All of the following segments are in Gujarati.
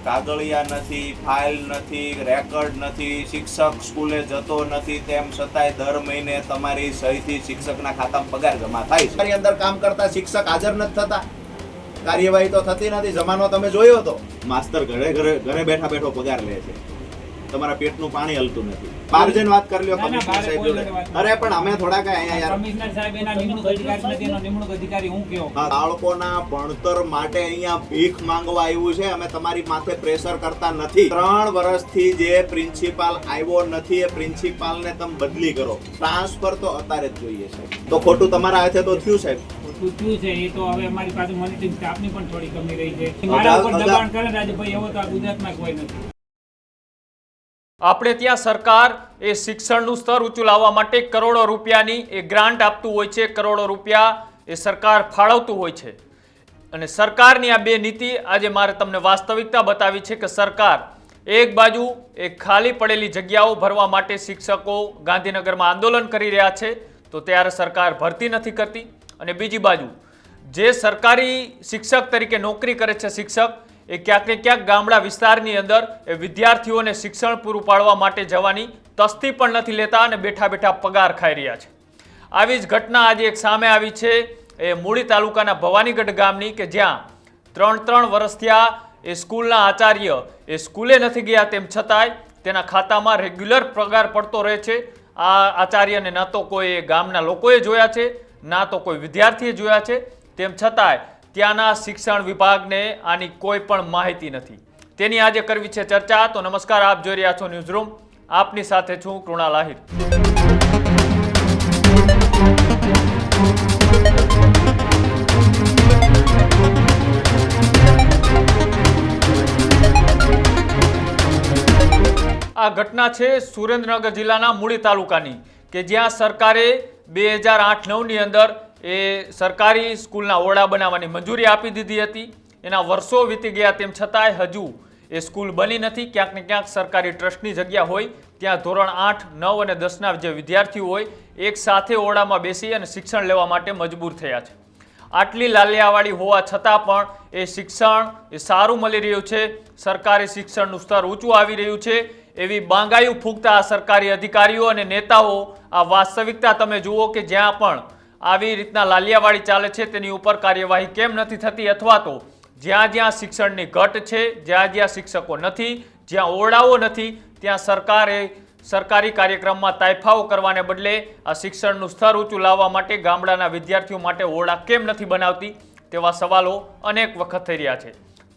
કાગળિયા નથી, ફાઇલ નથી, રેકોર્ડ નથી, શિક્ષક સ્કૂલે જતો નથી, તેમ છતાંય દર મહિને તમારી સહીથી શિક્ષકના ખાતામાં પગાર જમા થાય છે. એની અંદર કામ કરતા શિક્ષક હાજર નથી થતા, કાર્યવાહી તો થતી નથી. જમાનો તમે જોયો હતો, માસ્તર ઘરે બેઠો પગાર લે છે, તમારા પેટનું પાણી હલતું નથી. બહાર જઈને વાત કરી લ્યો કમિશનર સાહેબ જોડે. અરે પણ અમે થોડા કઈ અહીંયા યાર કમિશનર સાહેબ એના નિમણૂક અધિકારી નથી, એનો નિમણૂક અધિકારી હું કયો. બાળકોના ભણતર માટે અહીંયા ભીખ માંગવા આવ્યું છે. અમે તમારી માથે પ્રેશર કરતા નથી. 3 વર્ષથી જે પ્રિન્સિપાલ આવ્યો નથી એ પ્રિન્સિપાલને તમે બદલી કરો. ટ્રાન્સફર તો અત્યારે જ જોઈએ છે. તો ખોટું તમારા હાથે તો થયું સાહેબ. થયું છે એ તો હવે અમારી પાસે મોનિટરિંગ સ્ટાફની પણ થોડી કમી રહી છે. મારા ઉપર દબાણ કરે રાજભાઈ, એવો તો આ ગુજરાતમાં કોઈ નથી. આપણે ત્યાં સરકાર એ શિક્ષણનું સ્તર ઊંચું લાવવા માટે કરોડો રૂપિયાની એ ગ્રાન્ટ આપતું હોય છે, કરોડો રૂપિયા એ સરકાર ફાળવતું હોય છે. અને સરકારની આ બે નીતિ આજે મારે તમને વાસ્તવિકતા બતાવી છે કે સરકાર એક બાજુ એ ખાલી પડેલી જગ્યાઓ ભરવા માટે શિક્ષકો ગાંધીનગરમાં આંદોલન કરી રહ્યા છે, તો ત્યારે સરકાર ભરતી નથી કરતી. અને બીજી બાજુ જે સરકારી શિક્ષક તરીકે નોકરી કરે છે શિક્ષક, એ ક્યાંક ને ક્યાંક ગામડા વિસ્તારની અંદર એ વિદ્યાર્થીઓને શિક્ષણ પૂરું પાડવા માટે જવાની તસ્તી પણ નથી લેતા અને બેઠા બેઠા પગાર ખાઈ રહ્યા છે. આવી જ ઘટના આજે એક સામે આવી છે એ મૂળી તાલુકાના ભવાનીગઢ ગામની, કે જ્યાં 3 વર્ષ થયા એ સ્કૂલના આચાર્ય એ સ્કૂલે નથી ગયા, તેમ છતાંય તેના ખાતામાં રેગ્યુલર પગાર પડતો રહે છે. આ આચાર્યને ન તો કોઈ ગામના લોકોએ જોયા છે, ના તો કોઈ વિદ્યાર્થીએ જોયા છે, તેમ છતાંય ત્યાંના શિક્ષણ વિભાગને આની કોઈ પણ માહિતી નથી. તેની આજે કરવી છે ચર્ચા. તો નમસ્કાર, આપ જોઈ રહ્યા છો ન્યૂઝ રૂમ. આપની સાથે છું કૃણાલ આહિર. આ ઘટના છે સુરેન્દ્રનગર જિલ્લાના મૂળી તાલુકાની, કે જ્યાં સરકારે 2008-9ની અંદર એ સરકારી સ્કૂલના ઓરડા બનાવવાની મંજૂરી આપી દીધી હતી. એના વર્ષો વીતી ગયા, તેમ છતાંય હજુ એ સ્કૂલ બની નથી. ક્યાંક ને ક્યાંક સરકારી ટ્રસ્ટની જગ્યા હોય ત્યાં ધોરણ 8, 9 અને 10ના જે વિદ્યાર્થીઓ હોય એક સાથે ઓરડામાં બેસી અને શિક્ષણ લેવા માટે મજબૂર થયા છે. આટલી લાલિયાવાડી હોવા છતાં પણ એ શિક્ષણ એ સારું મળી રહ્યું છે, સરકારી શિક્ષણનું સ્તર ઊંચું આવી રહ્યું છે, એવી બાંગાયું ફૂંકતા આ સરકારી અધિકારીઓ અને નેતાઓ આ વાસ્તવિકતા તમે જુઓ કે જ્યાં પણ આવી રીતના લાલિયાવાડી ચાલે છે તેની ઉપર કાર્યવાહી કેમ નથી થતી, અથવા તો જ્યાં જ્યાં શિક્ષણની ઘટ છે, જ્યાં જ્યાં શિક્ષકો નથી, જ્યાં ઓરડાઓ નથી, ત્યાં સરકારે સરકારી કાર્યક્રમમાં તાઇફાઓ કરવાને બદલે આ શિક્ષણનું સ્તર ઊંચું લાવવા માટે ગામડાના વિદ્યાર્થીઓ માટે ઓરડા કેમ નથી બનાવતી, તેવા સવાલો અનેક વખત થઈ રહ્યા છે.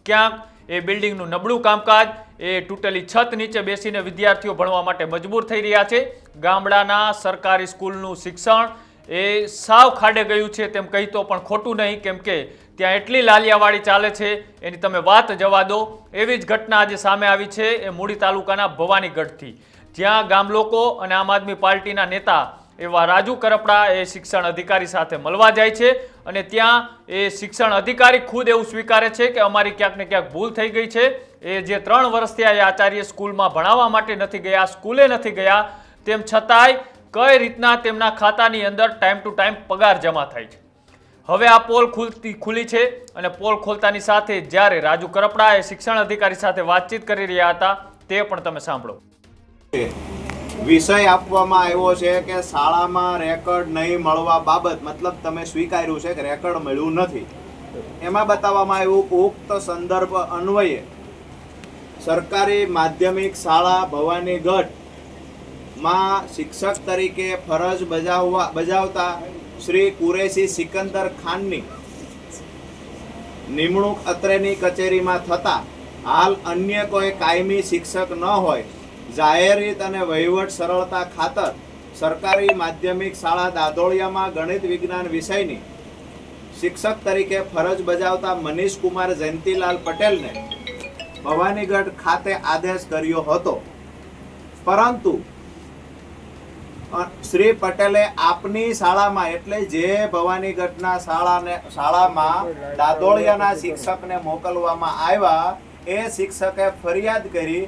ક્યાંક એ બિલ્ડિંગનું નબળું કામકાજ, એ તૂટેલી છત નીચે બેસીને વિદ્યાર્થીઓ ભણવા માટે મજબૂર થઈ રહ્યા છે. ગામડાના સરકારી સ્કૂલનું શિક્ષણ એ સાવ ખાડે ગયું છે તેમ કહી તો પણ ખોટું નહીં, કેમ કે ત્યાં એટલી લાલિયાવાડી ચાલે છે એની તમે વાત જવા દો. એવી જ ઘટના આજે સામે આવી છે એ મૂળી તાલુકાના ભવાનીગઢથી, જ્યાં ગામ લોકો અને આમ આદમી પાર્ટીના નેતા એવા રાજુ કરપડા એ શિક્ષણ અધિકારી સાથે મળવા જાય છે અને ત્યાં એ શિક્ષણ અધિકારી ખુદ એવું સ્વીકારે છે કે અમારી ક્યાંક ને ક્યાંક ભૂલ થઈ ગઈ છે. એ જે 3 વર્ષથી આ આચાર્ય સ્કૂલમાં ભણાવવા માટે નથી ગયા, સ્કૂલે નથી ગયા, તેમ છતાંય કઈ રીતના તેમના ખાતાની અંદર ટાઈમ ટુ ટાઈમ પગાર જમા થાય છે. હવે આ પોલ ખુલી છે અને પોલ ખોલતાની સાથે જ્યારે રાજુ કરપડા એ શિક્ષણ અધિકારી સાથે વાતચીત કરી રહ્યા હતા તે પણ તમે સાંભળો. વિષય આપવામાં આવ્યો છે કે શાળામાં રેકોર્ડ નહીં મળવા બાબત, મતલબ તમે સ્વીકાર્યું છે કે રેકોર્ડ મળ્યું નથી. એમાં બતાવવામાં આવ્યું કે ઉક્ત સંદર્ભ અન્વયે સરકારી માધ્યમિક શાળા ભવાનીગઢ માં શિક્ષક તરીકે ફરજ બજાવતા શ્રી કુરેશી સિકંદર ખાનની નિમણૂક અત્રેની કચેરીમાં થતા હાલ અન્ય કોઈ કાયમી શિક્ષક ન હોય, જાહેરીત અને વહીવટ સરળતા ખાતર સરકારી માધ્યમિક શાળા દાદોળિયામાં ગણિત વિજ્ઞાન વિષયની શિક્ષક તરીકે ફરજ બજાવતા મનીષ કુમાર જયંતિલાલ પટેલને ભવાનીગઢ ખાતે આદેશ કર્યો હતો. પરંતુ શ્રી પટેલે આપની શાળામાં, એટલે જે ભવાનીગઢના શાળામાં દાદોળિયાના શિક્ષકને મોકલવામાં આવ્યા, એ શિક્ષકે ફરિયાદ કરી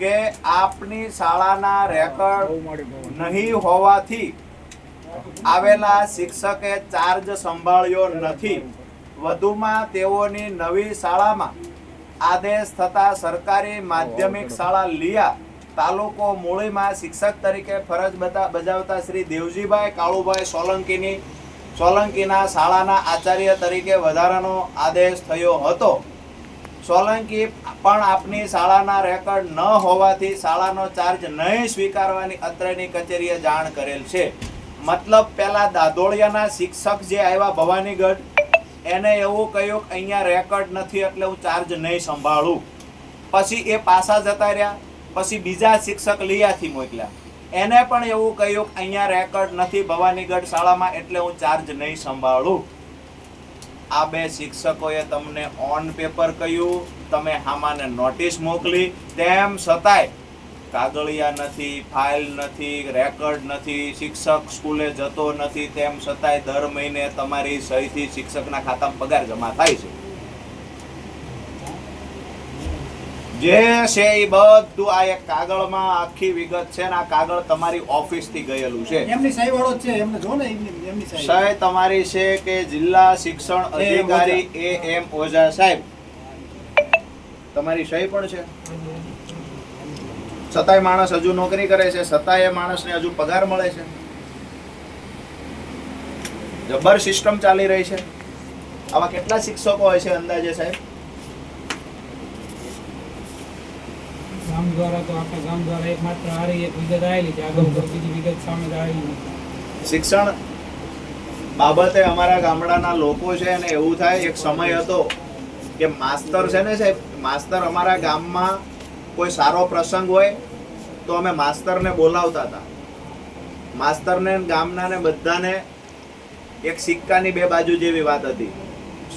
કે આપની શાળાના રેકોર્ડ નહીં હોવાથી આવેલા શિક્ષકે ચાર્જ સંભાળ્યો નથી. વધુમાં તેઓની નવી શાળામાં આદેશ થતા સરકારી માધ્યમિક શાળા લિયા તાલુકો મૂળીમાં શિક્ષક તરીકે ફરજ બજાવતા શ્રી દેવજીભાઈ કાળુભાઈ સોલંકીના શાળાના આચાર્ય તરીકે વધારાનો આદેશ થયો હતો. સોલંકી પણ આપની શાળાના રેકોર્ડ ન હોવાથી શાળાનો ચાર્જ નહીં સ્વીકારવાની અત્રેની કચેરીએ જાણ કરેલ છે. મતલબ પેલા દાદોળિયાના શિક્ષક જે આવ્યા ભવાનીગઢ એને એવું કહ્યું કે અહીંયા રેકોર્ડ નથી એટલે હું ચાર્જ નહીં સંભાળું. પછી એ પાછા જતા રહ્યા. પછી બીજા શિક્ષક લિયાથી મોકલ્યા, એને પણ એવું કહ્યું કે અહીંયા રેકોર્ડ નથી ભવાનીગઢ શાળામાં એટલે હું ચાર્જ નહીં સંભાળું. આ બે શિક્ષકોએ તમને ઓન પેપર કહ્યું, તમે હામાને નોટિસ મોકલી, તેમ છતાંય કાગળિયા નથી, ફાઇલ નથી, રેકોર્ડ નથી, શિક્ષક સ્કૂલે જતો નથી, તેમ છતાંય દર મહિને તમારી સહીથી શિક્ષકના ખાતામાં પગાર જમા થાય છે. જે છે એ બધું આ એક કાગળમાં આખી વિગત છે ને આ કાગળ તમારી ઓફિસથી ગયેલું છે. એમની સહી વાળો જ છે, એમને જો ને એમની સહી. સહી તમારી છે કે જિલ્લા શિક્ષણ અધિકારી AM ઓઝા સાહેબ, તમારી સહી પણ છે. છતાંય માણસ હજુ નોકરી કરે છે, છતાંય માણસને હજુ પગાર મળે છે. જબર સિસ્ટમ ચાલી રહી છે. આવા કેટલા શિક્ષકો હોય છે અંદાજે સાહેબ? ગામ દ્વારા તો આખા ગામ દ્વારા એકમાત્ર હારી એક વિગત આવેલી છે, આગળ બીજી વિગત સામે આવેલી નથી. શિક્ષણ બાબતે અમારા ગામડાના લોકો છે અને એવું થાય, એક સમય હતો કે માસ્તર છે ને સાહેબ, માસ્તર અમારા ગામમાં કોઈ સારો પ્રસંગ હોય તો અમે માસ્તરને બોલાવતા હતા. માસ્તરને ગામનાને બધાને એક સિક્કાની બે બાજુ જેવી વાત હતી.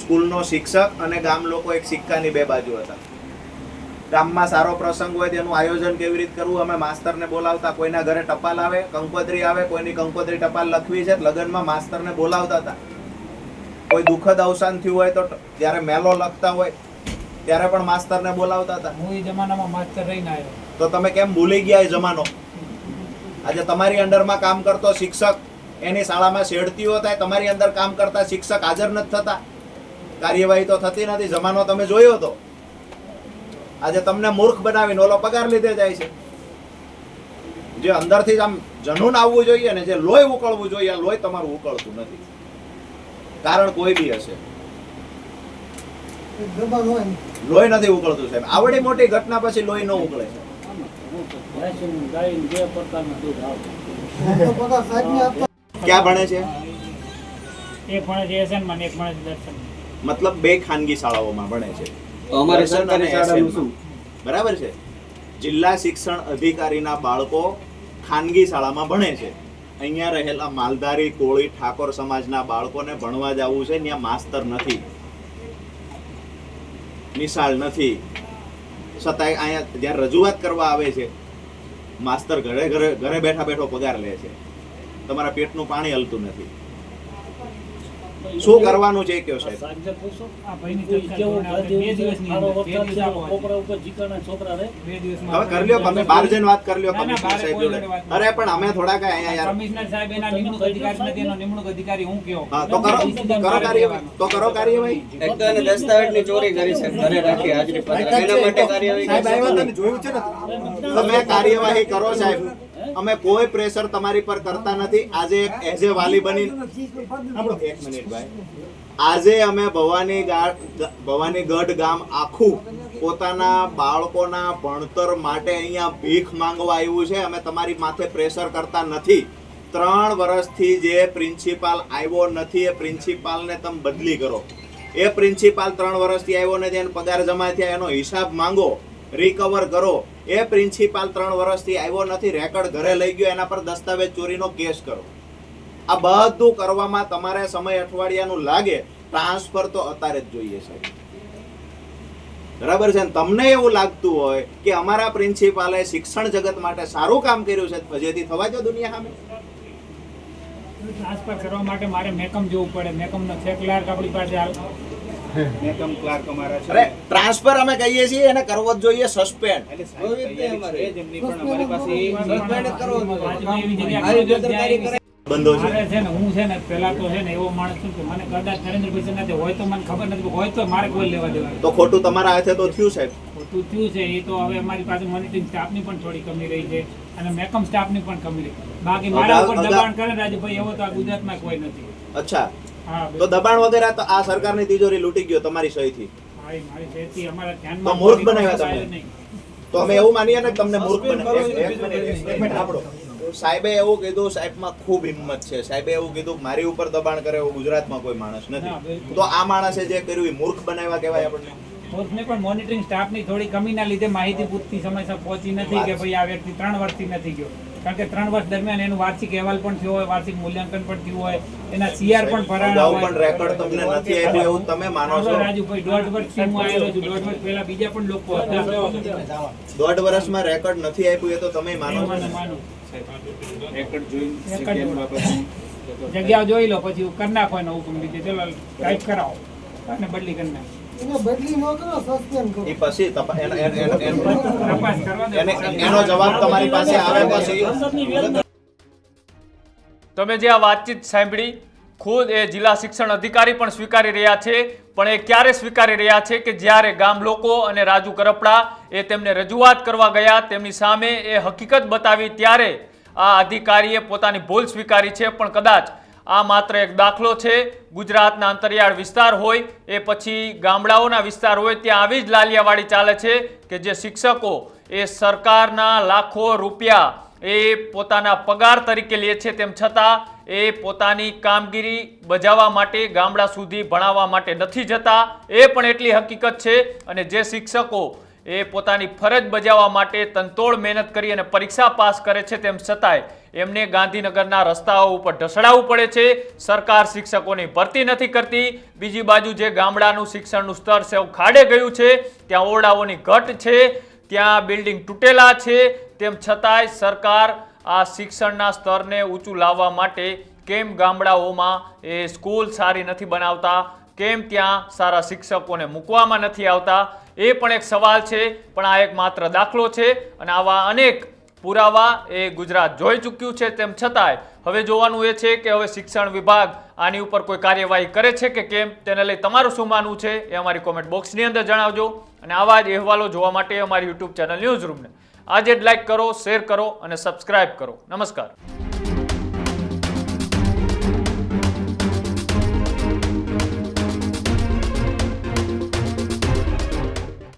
સ્કૂલનો શિક્ષક અને ગામ લોકો એક સિક્કાની બે બાજુ હતા. ગામમાં સારો પ્રસંગ હોય તેનું આયોજન કેવી રીતે કરવું અમે માસ્તરને બોલાવતા. કોઈના ઘરે ટપાલ આવે, કંકોત્રી આવે, કોઈની કંકોત્રી ટપાલ લખવી છે, લગ્નમાં માસ્તરને બોલાવતા હતા. કોઈ દુઃખદ અવસાન થયું હોય તો ત્યારે મેલો લખતા હોય ત્યારે પણ માસ્તરને બોલાવતા હતા. હું એ જમાનામાં માસ્ટર રહીને આવ્યો. તો તમે કેમ ભૂલી ગયા એ જમાનો? આજે તમારી અંડરમાં કામ કરતો શિક્ષક એની શાળામાં શેડતીઓ થાય, તમારી અંદર કામ કરતા શિક્ષક હાજર નથી થતા, કાર્યવાહી તો થતી નથી. જમાનો તમે જોયો હતો. આજે તમને મૂર્ખ બનાવીને ઓલો પગાર લીધે જાય છે. જે અંદરથી આમ જનૂન આવવું જોઈએ ને, જે લોહી ઉકળવું જોઈએ, આ લોહી તમારું ઉકળતું નથી. કારણ કોઈ બી હશે, દબાણ હોય ને. લોહી નથી ઉકળતું સાહેબ. આવડી મોટી ઘટના પછી લોહી ન ઉકળે છે. તો પગાર સાહેબને આપતા. ક્યાં ભણે છે? એક ભણે છે એસએનમાં ને એક ભણે છે દર્શનમાં. મતલબ બે ખાનગી શાળાઓમાં ભણે છે. અમારી દર્શન અને સરકારી શાળાનું SM માં. બરાબર છે. જિલ્લા શિક્ષણ અધિકારીના બાળકો ખાનગી શાળામાં ભણે છે. અહીંયા રહેલા માલધારી કોળી ઠાકોર સમાજના બાળકોને ભણવા જવું છે, ત્યાં માસ્તર નથી, નિશાળ નથી. છતાંય અહીંયા જ્યારે રજૂઆત કરવા આવે છે, માસ્તર ઘરે બેઠા બેઠો પગાર લે છે. તમારા પેટનું પાણી હલતું નથી. શું કરવાનું છે કયો સાહેબ? આ ભાઈની ચર્ચા આપણે 2 દિવસની અંદર 2 દિવસ આપો. 2 દિવસમાં હવે કરી લ્યો, તમે બહાર જઈને વાત કરી લ્યો ના, ના, કમિશનર બહાર સાહેબ કોઈ જોડે. જોડે વાત અરે પણ અમે થોડા કઈ અહીંયા યાર. કમિશનર સાહેબ એના નિમણૂક અધિકારી નથી, એનો નિમણૂક અધિકારી હું કયો. હા, તો કરો કાર્યવાહી. તો કરો કાર્યવાહી. એક તો એને દસ્તાવેજની ચોરી કરી છે, ઘરે રાખી હાજરી પર. એના માટે કાર્યવાહી સાહેબ કરશો આવ્યા હતા નહીં. ને, જોયું છે ને. તમે કાર્યવાહી કરો સાહેબ. અમે કોઈ પ્રેશર તમારી પર કરતા નથી. આજે એક એઝ એ વાલી બની આપણો એક મિનિટ ભાઈ, આજે અમે ભવાનીગઢ ગામ આખું પોતાના બાળકોના ભણતર માટે અહીંયા ભીખ માંગવા આવ્યું છે. અમે તમારી માથે પ્રેશર કરતા નથી. 3 વર્ષથી જે પ્રિન્સિપાલ આવ્યો નથી એ પ્રિન્સિપાલને તમે બદલી કરો. એ પ્રિન્સિપાલ 3 વર્ષથી આવ્યો નથી, એને પગાર જમા થયા એનો હિસાબ માંગો, રિકવર કરો. એ પ્રિન્સિપાલ 3 વર્ષથી આવ્યો નથી, રેકોર્ડ ઘરે લઈ ગયો, એના પર દસ્તાવેજ ચોરીનો કેસ કરો. આ બધું કરવામાં તમારે સમય અઠવાડિયાનું લાગે. ટ્રાન્સફર તો અત્યારે જ જોઈએ છે. બરાબર છે ને? તમને એવું લાગતું હોય કે અમારા પ્રિન્સિપાલે શિક્ષણ જગત માટે સારું કામ કર્યું છે, ફજેથી થવા દો દુનિયા સામે. ટ્રાન્સફર કરવા માટે મારે મેકમ જવું પડે. મેકમનો છે ક્લાર્ક આપણી પાસે આવે. મેકમ ક્લાર્ક અમારા છે. અરે ટ્રાન્સફર અમે કહીએ છીએ એને કરવો જ જોઈએ સસ્પેન્ડ. એટલે સાહેબ તૈયારી છે જ એમની, પણ અમારી પાસે સસ્પેન્ડ જ કરવો જોઈએ. રાજમાં એવી જગ્યા કરો જો ત્યાં એવી બંધો છે મારે છે ને હું છે ને પેલા તો છે ને એવો માણસ છું કે મને કદાચ નરેન્દ્રભાઈ સાથે હોય તો મને ખબર નથી, હોય તો મારે કોઈ લેવા દેવા તો ખોટું તમારા હાથે તો થયું સાહેબ. ખોટું થયું છે એ તો હવે અમારી પાસે મોનિટરિંગ સ્ટાફની પણ થોડી કમી રહી છે અને મેકમ સ્ટાફની પણ કમી રહી. બાકી મારા ઉપર દબાણ કરે રાજુભાઈ એવો તો આ ગુજરાતમાં કોઈ નથી. અચ્છા, હા તો દબાણ વગેરે તો આ સરકારની તિજોરી લૂંટી ગયો તમારી સહીથી. ભાઈ મારી સેતી અમારા તો ધ્યાનમાં મૂર્ખ બનાવ્યા તમે. આવ્યો નહીં. તો અમે એવું માનીએ ને કે તમને મૂર્ખ બનાવ્યા. આપણો સાહેબે એવું કીધું, સાહેબમાં ખૂબ હિંમત છે. સાહેબે એવું કીધું કે મારી ઉપર દબાણ કરે એવો ગુજરાતમાં કોઈ માણસ ના, નથી. બિલકુલ. તો આ માણસે જે કર્યું એ મૂર્ખ બનાવ્યા કહેવાય આપણને. મૂર્ખને પણ મોનિટરિંગ સ્ટાફની થોડી કમીના લીધે માહિતી પૂરતી સમયસર પહોંચી નથી કે ભાઈ આ વ્યક્તિ 3 વર્ષથી નથી ગયો. કારણ કે 3 વર્ષ દરમિયાન એનું વાર્ષિક અહેવાલ પણ થયો હોય, વાર્ષિક મૂલ્યાંકન પણ થયું હોય, એના સીઆર પણ ભરાણા અગાઉ હોય. પણ રેકોર્ડ તમને નથી આપ્યું એવું તમે માનો છો? રાજુભાઈ 1.5 વર્ષથી હું આવેલો છું. 1.5 વર્ષ પહેલા બીજા પણ લોકો હતા. 1.5 વર્ષમાં રેકોર્ડ નથી આપ્યું એ તો તમે માનો છો? માનું. જગ્યા જોઈ લો પછી કરી નાખો એનો હુકમ લીધે ચલો ટાઈપ કરાવો અને બદલી કરી નાખો. એને બદલી ન કરો, સસ્પેન્ડ કરો. એ પછી તપાસ કરવા દો. એનો જવાબ તમારી પાસે આવે પછી તમે જે આ વાતચીત સાંભળી, ખુદ એ જિલ્લા શિક્ષણ અધિકારી પણ સ્વીકારી રહ્યા છે. પણ એ ક્યારે સ્વીકારી રહ્યા છે કે જ્યારે ગામ લોકો અને રાજુ કરપડા એ તેમને રજૂઆત કરવા ગયા, તેમની સામે એ હકીકત બતાવી ત્યારે આ અધિકારીએ પોતાની ભૂલ સ્વીકારી છે. પણ કદાચ આ માત્ર એક દાખલો છે. ગુજરાતના અંતરિયાળ વિસ્તાર હોય એ પછી ગામડાઓના વિસ્તાર હોય ત્યાં આવી જ લાલિયાવાડી ચાલે છે કે જે શિક્ષકો એ સરકારના લાખો રૂપિયા એ પોતાના પગાર તરીકે લે છે, તેમ છતાં એ પોતાની કામગીરી બજાવવા માટે ગામડા સુધી ભણાવવા માટે નથી જતા. એ પણ એટલી હકીકત છે. અને જે શિક્ષકો એ પોતાની ફરજ બજાવવા માટે તનતોડ મહેનત કરી અને પરીક્ષા પાસ કરે છે, તેમ છતાંય એમને ગાંધીનગરના રસ્તાઓ ઉપર ઢસડાવવું પડે છે. સરકાર શિક્ષકોની ભરતી નથી કરતી. બીજી બાજુ જે ગામડાનું શિક્ષણનું સ્તર છે ખાડે ગયું છે, ત્યાં ઓરડાઓની ઘટ છે, ત્યાં બિલ્ડિંગ તૂટેલા છે, તેમ છતાંય સરકાર આ શિક્ષણના સ્તરને ઊંચું લાવવા માટે કેમ ગામડાઓમાં એ સ્કૂલ સારી નથી બનાવતા, કેમ ત્યાં સારા શિક્ષકોને મૂકવામાં નથી આવતા, એ પણ એક સવાલ છે. પણ આ એક માત્ર દાખલો છે અને આવા અનેક પુરાવા એ ગુજરાત જોઈ ચૂક્યું છે. તેમ છતાંય હવે જોવાનું એ છે કે હવે શિક્ષણ વિભાગ આની ઉપર કોઈ કાર્યવાહી કરે છે કે કેમ, તેને લઈ તમારું શું માનવું છે એ અમારી કોમેન્ટ બોક્સની અંદર જણાવજો. અને આવા જ અહેવાલો જોવા માટે અમારી યુટ્યુબ ચેનલ ન્યૂઝ રૂમને આજે જ લાઈક કરો, શેર કરો અને સબસ્ક્રાઇબ કરો. નમસ્કાર.